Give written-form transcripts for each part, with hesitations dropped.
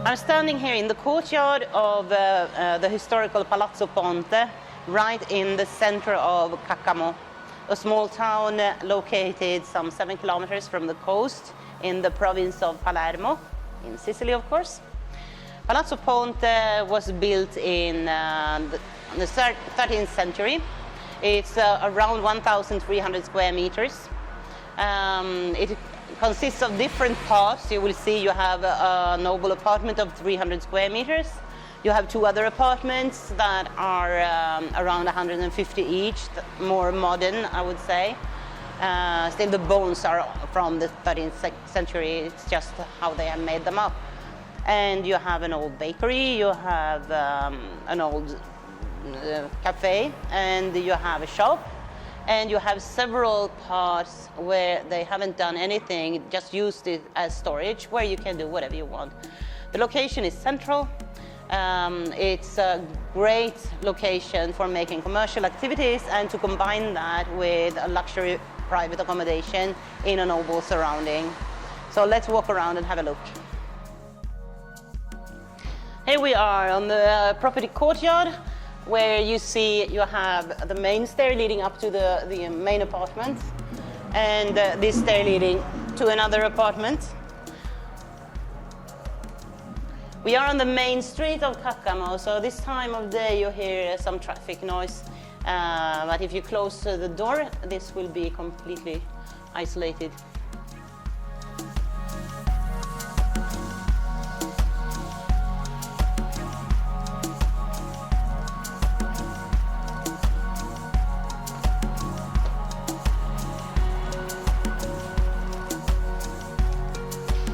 I'm standing here in the courtyard of the historical Palazzo Ponte, right in the center of Caccamo, a small town located some 7 kilometers from the coast in the province of Palermo, in Sicily, of course. Palazzo Ponte was built in the 13th century. It's around 1,300 square meters. It consists of different parts. You will see you have a noble apartment of 300 square meters. You have 2 other apartments that are around 150 each, more modern, I would say. Still, the bones are from the 13th century. It's just how they have made them up. And you have an old bakery, you have an old cafe, and you have a shop. And you have several parts where they haven't done anything, just used it as storage, where you can do whatever you want. The location is central. It's a great location for making commercial activities and to combine that with a luxury private accommodation in a noble surrounding. So let's walk around and have a look. Here we are on the property courtyard, where you see you have the main stair leading up to the main apartment, and this stair leading to another apartment. We are on the main street of Caccamo, so this time of day you hear some traffic noise, but if you close the door, this will be completely isolated.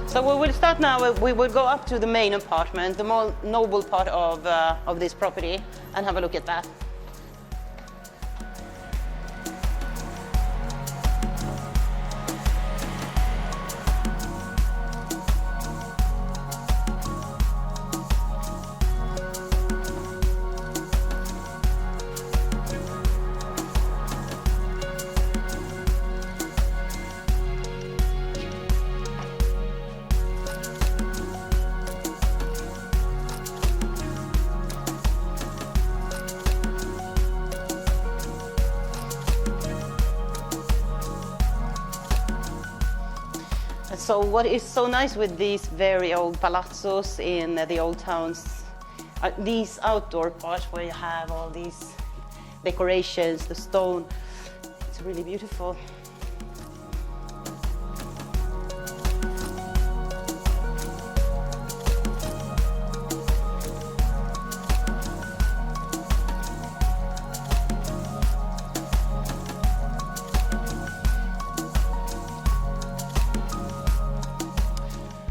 So we will start now. We will go up to the main apartment, the more noble part of this property, and have a look at that. So what is so nice with these very old palazzos in the old towns are these outdoor parts where you have all these decorations, the stone. It's really beautiful.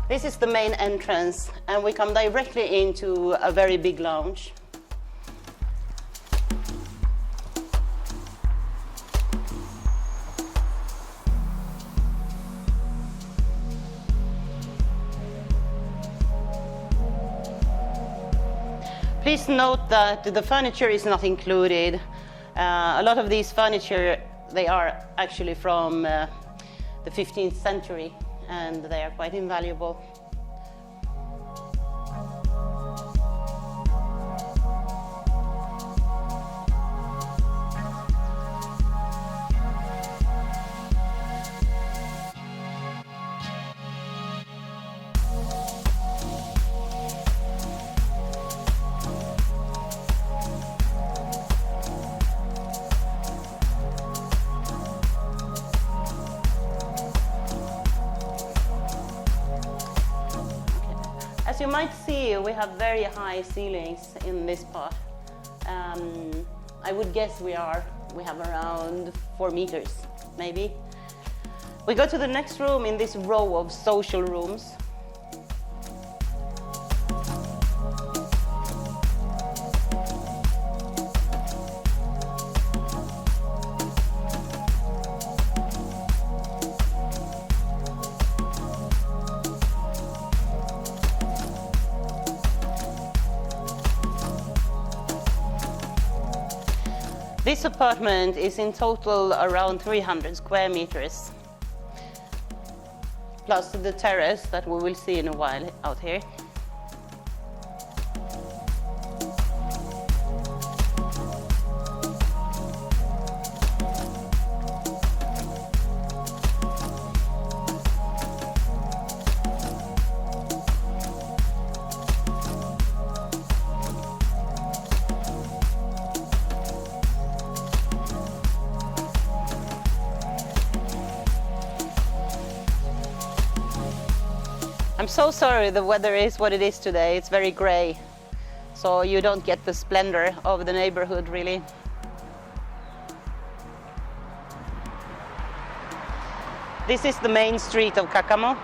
This is the main entrance, and we come directly into a very big lounge. Please note that the furniture is not included. A lot of these furniture, they are actually from the 15th century. And they are quite invaluable. As you might see, we have very high ceilings in this part. I would guess we have around 4 meters, maybe. We go to the next room in this row of social rooms. This apartment is in total around 300 square meters, plus the terrace that we will see in a while out here. I'm so sorry the weather is what it is today. It's very gray, so you don't get the splendor of the neighborhood really. This is the main street of Caccamo.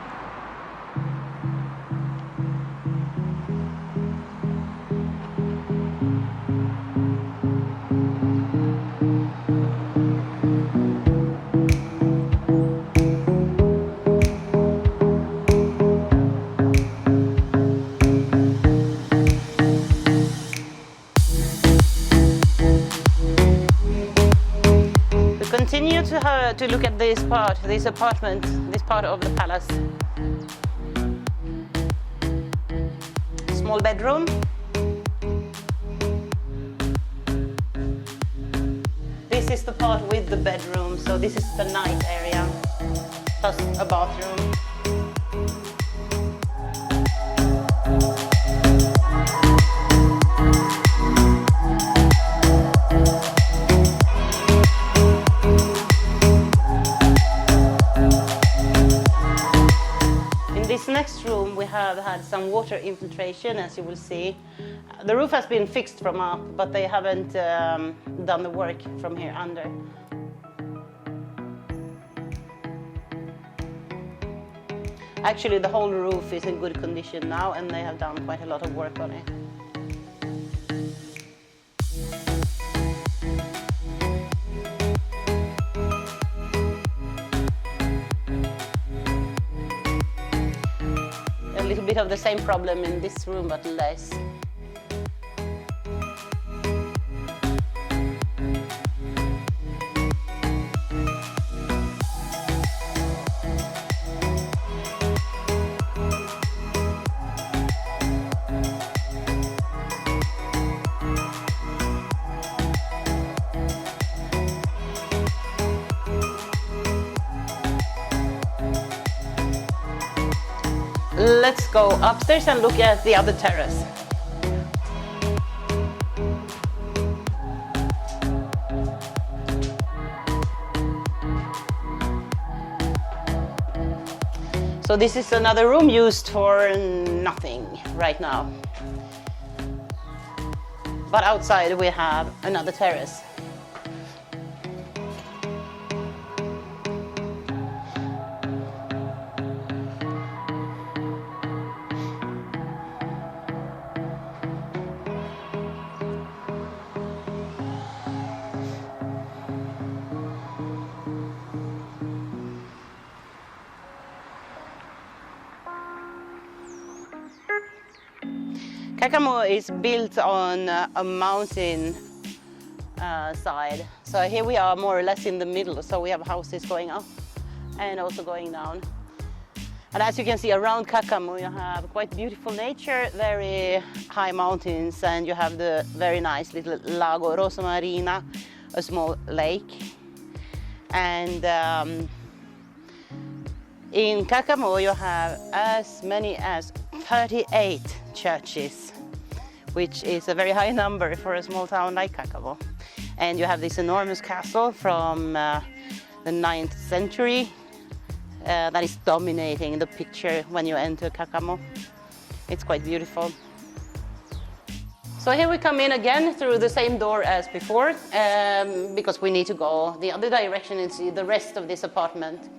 Continue to look at this apartment, this part of the palace. Small bedroom. This is the part with the bedroom, so this is the night area, plus a bathroom. This next room we have had some water infiltration, as you will see. The roof has been fixed from up, but they haven't done the work from here under. Actually, the whole roof is in good condition now, and they have done quite a lot of work on it. A little bit of the same problem in this room, but less. Let's go upstairs and look at the other terrace. So this is another room used for nothing right now. But outside we have another terrace. Caccamo is built on a mountain side. So here we are more or less in the middle. So we have houses going up and also going down. And as you can see around Caccamo, you have quite beautiful nature, very high mountains, and you have the very nice little Lago Rosa Marina, a small lake. And in Caccamo you have as many as 38 churches, which is a very high number for a small town like Caccamo. And you have this enormous castle from the 9th century that is dominating the picture when you enter Caccamo. It's quite beautiful. So here we come in again through the same door as before, because we need to go the other direction and see the rest of this apartment.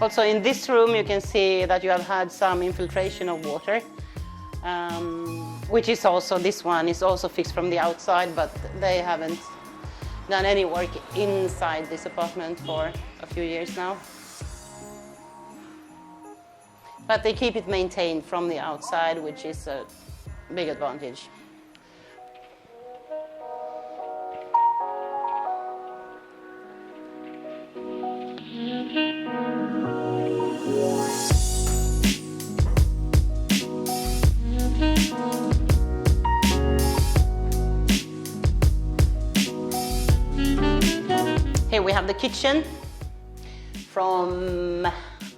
Also in this room you can see that you have had some infiltration of water, which is also, this one is also fixed from the outside, but they haven't done any work inside this apartment for a few years now. But they keep it maintained from the outside, which is a big advantage. Here we have the kitchen from,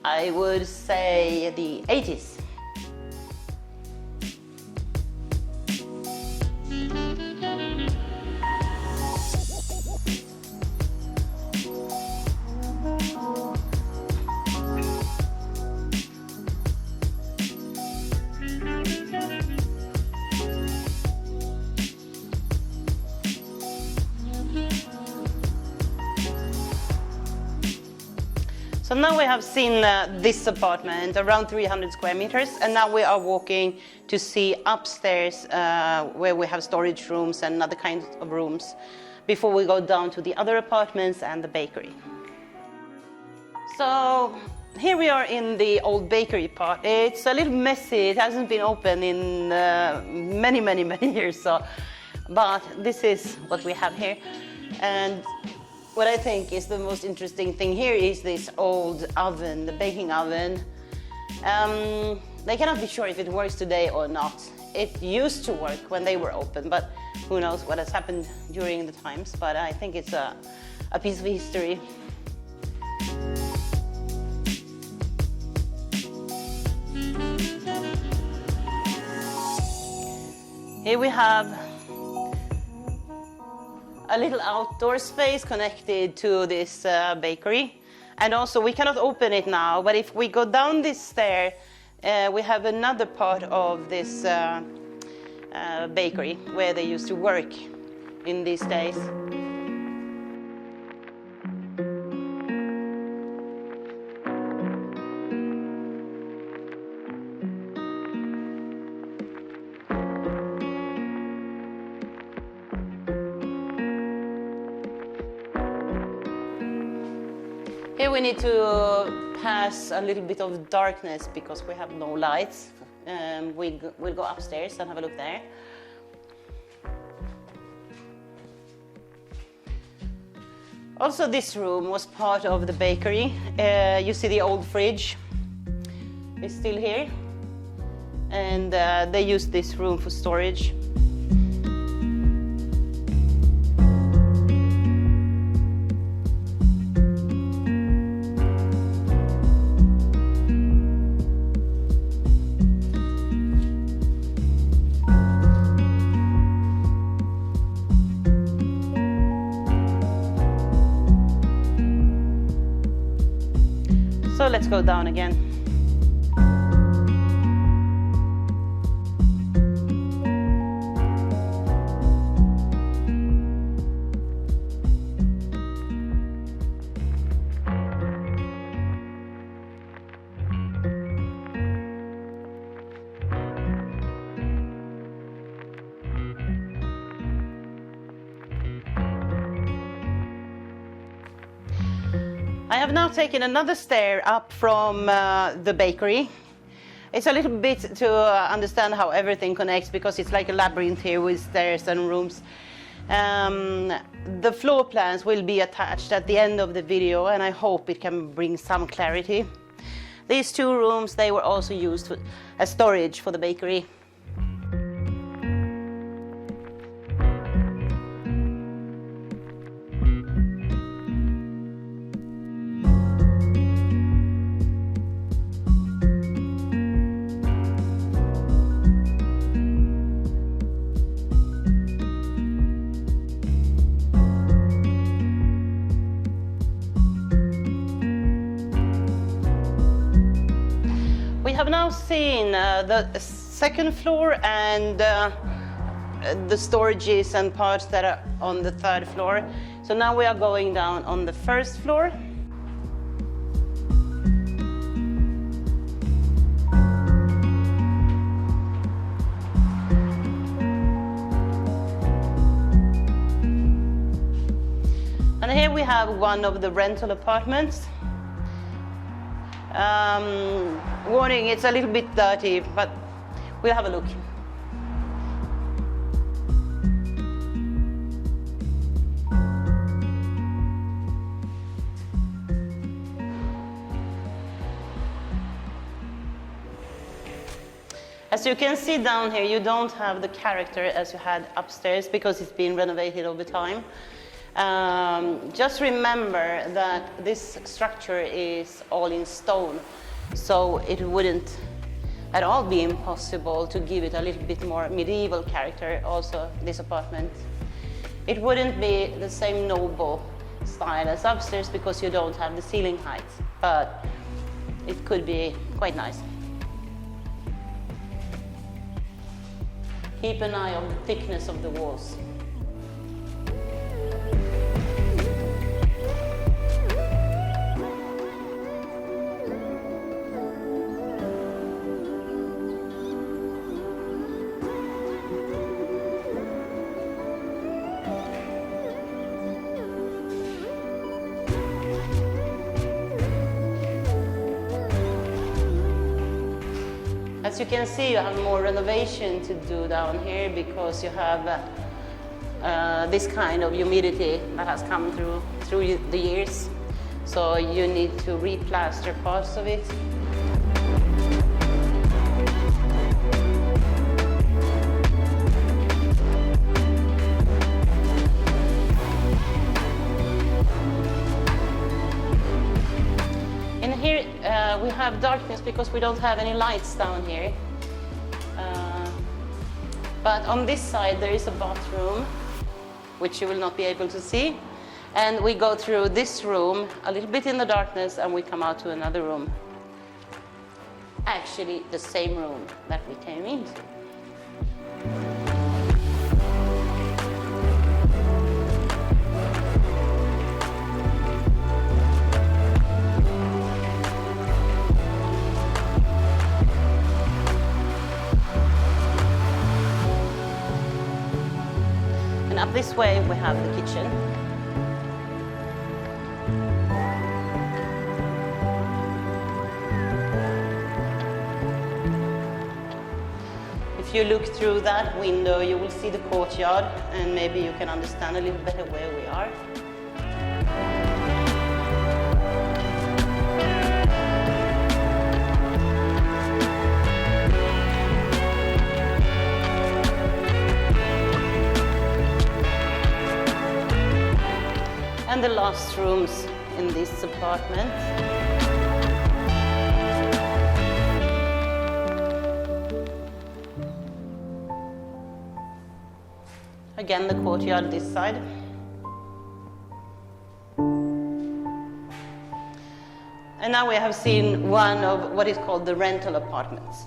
I would say, the 80s. So now we have seen this apartment, around 300 square meters, and now we are walking to see upstairs where we have storage rooms and other kinds of rooms before we go down to the other apartments and the bakery. So here we are in the old bakery part. It's a little messy. It hasn't been open in many years. But this is what we have here. And what I think is the most interesting thing here is this old oven, the baking oven. They cannot be sure if it works today or not. It used to work when they were open, but who knows what has happened during the times. But I think it's a piece of history. Here we have a little outdoor space connected to this bakery. And also we cannot open it now, but if we go down this stair, we have another part of this bakery where they used to work in these days. Here we need to pass a little bit of darkness because we have no lights. We'll go upstairs and have a look there. Also, this room was part of the bakery. You see the old fridge is still here. And they used this room for storage. So let's go down again. I have now taken another stair up from the bakery. It's a little bit to understand how everything connects because it's like a labyrinth here with stairs and rooms. The floor plans will be attached at the end of the video and I hope it can bring some clarity. These two rooms, they were also used as storage for the bakery. We have now seen the second floor and the storages and parts that are on the third floor. So now we are going down on the first floor. And here we have one of the rental apartments. Warning, it's a little bit dirty, but we'll have a look. As you can see down here, you don't have the character as you had upstairs because it's been renovated over time. Just remember that this structure is all in stone, so it wouldn't at all be impossible to give it a little bit more medieval character, also this apartment. It wouldn't be the same noble style as upstairs because you don't have the ceiling height, but it could be quite nice. Keep an eye on the thickness of the walls. As you can see, you have more renovation to do down here because you have this kind of humidity that has come through the years. So you need to replaster parts of it. We have darkness because we don't have any lights down here. But on this side there is a bathroom, which you will not be able to see. And we go through this room a little bit in the darkness and we come out to another room. Actually, the same room that we came into. And up this way we have the kitchen. If you look through that window, you will see the courtyard, and maybe you can understand a little better where we are. And the last rooms in this apartment. Again, the courtyard this side. And now we have seen one of what is called the rental apartments.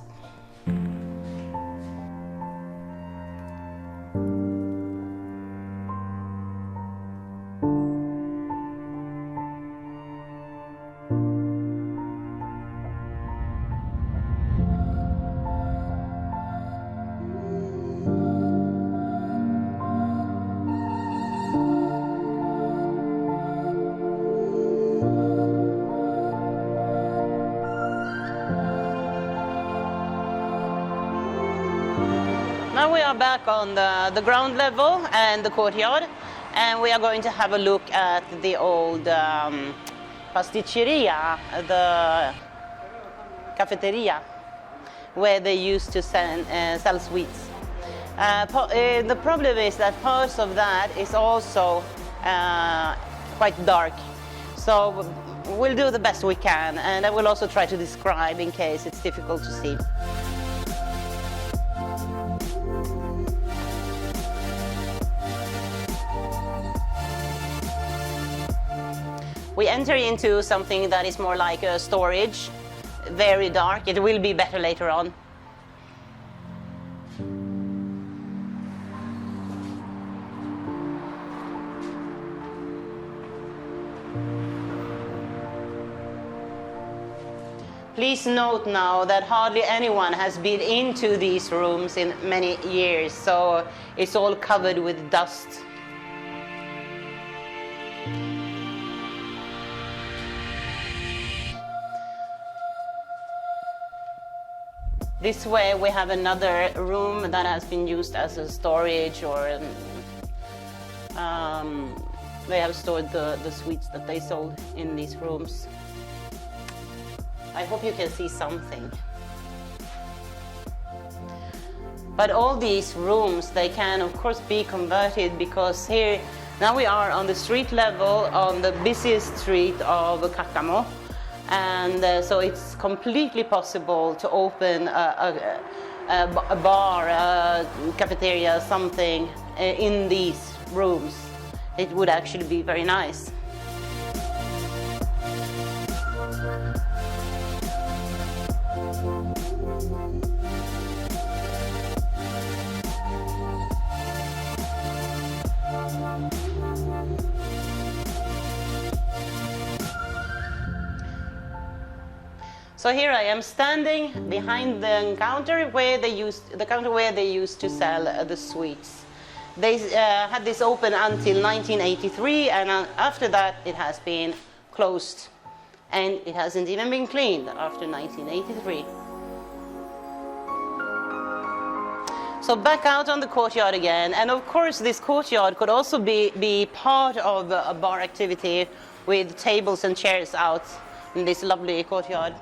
Now we are back on the ground level and the courtyard, and we are going to have a look at the old pasticceria, the cafeteria, where they used to sell sweets. The problem is that parts of that is also quite dark, so we'll do the best we can, and I will also try to describe in case it's difficult to see. We enter into something that is more like a storage, very dark. It will be better later on. Please note now that hardly anyone has been into these rooms in many years, so it's all covered with dust. This way we have another room that has been used as a storage, or they have stored the sweets that they sold in these rooms. I hope you can see something. But all these rooms, they can of course be converted, because here Now we are on the street level on the busiest street of Caccamo, and so it's completely possible to open a bar, a cafeteria, something in these rooms. It would actually be very nice. So here I am standing behind the counter where they used to sell the sweets. They had this open until 1983, and after that it has been closed, and it hasn't even been cleaned after 1983. So back out on the courtyard again, and of course this courtyard could also be part of a bar activity with tables and chairs out in this lovely courtyard.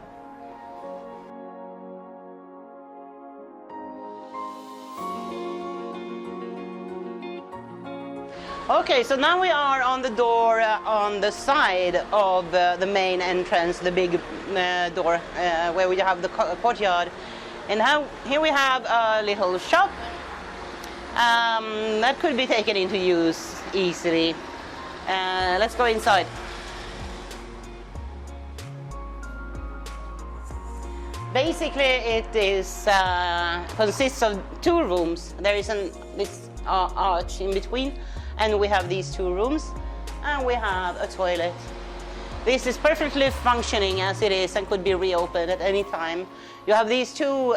Okay, so now we are on the door on the side of the main entrance, the big door where we have the courtyard. And here we have a little shop that could be taken into use easily. Let's go inside. Basically, it is consists of two rooms. There is this arch in between, and we have these two rooms, and we have a toilet. This is perfectly functioning as it is and could be reopened at any time. You have these two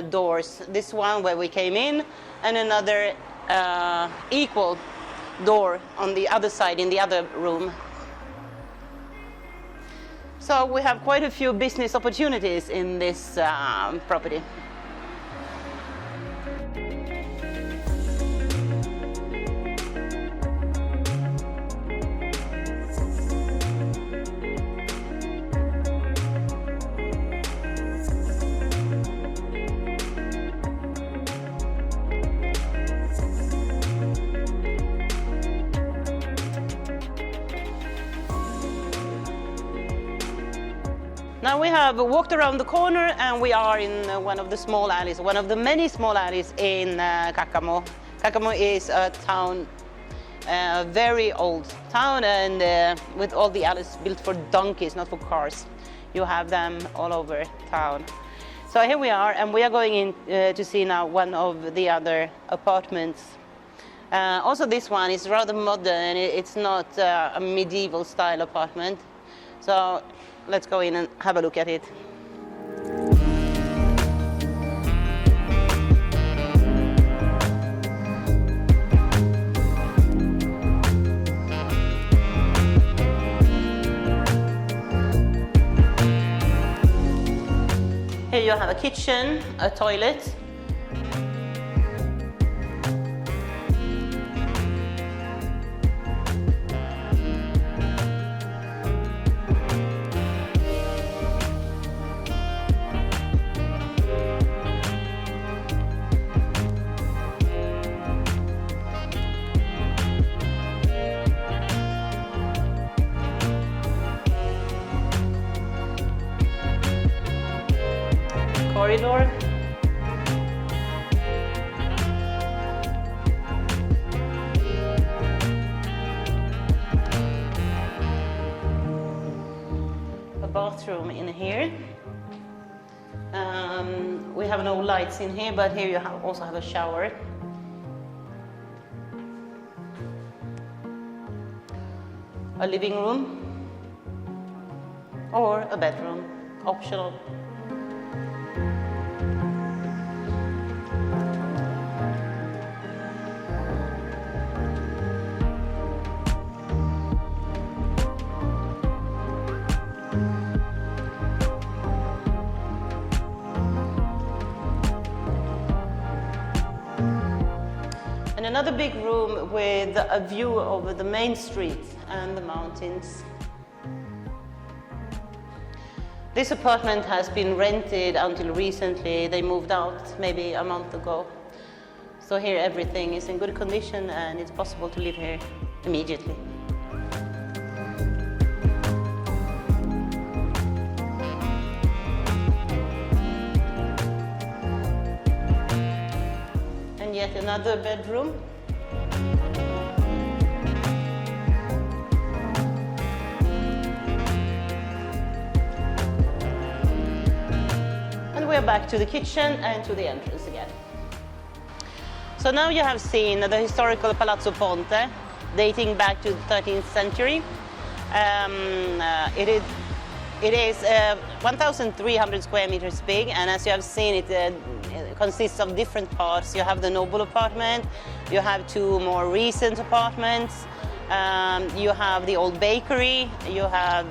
doors, this one where we came in, and another equal door on the other side in the other room. So we have quite a few business opportunities in this property. Now we have walked around the corner, and we are in one of the small alleys, one of the many small alleys in Caccamo. Caccamo is a town, a very old town, and with all the alleys built for donkeys, not for cars. You have them all over town. So here we are, and we are going in to see now one of the other apartments. Also this one is rather modern. It's not a medieval style apartment. So let's go in and have a look at it. Here you have a kitchen, a toilet. Corridor. A bathroom in here. We have no lights in here, but here you also have a shower. A living room or a bedroom, optional. And another big room with a view over the main street and the mountains. This apartment has been rented until recently. They moved out maybe a month ago. So here everything is in good condition and it's possible to live here. immediately. And yet another bedroom. And we're back to the kitchen and to the entrance again. So now you have seen the historical Palazzo Ponte, dating back to the 13th century. It is 1,300 square meters big, and as you have seen, it consists of different parts. You have the noble apartment, you have two more recent apartments, you have the old bakery, you have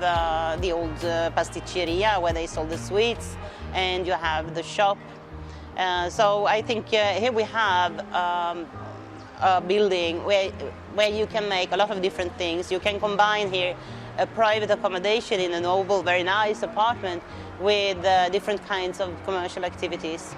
the old pasticceria where they sold the sweets, and you have the shop. So I think here we have a building where you can make a lot of different things. You can combine here a private accommodation in a noble, very nice apartment with different kinds of commercial activities.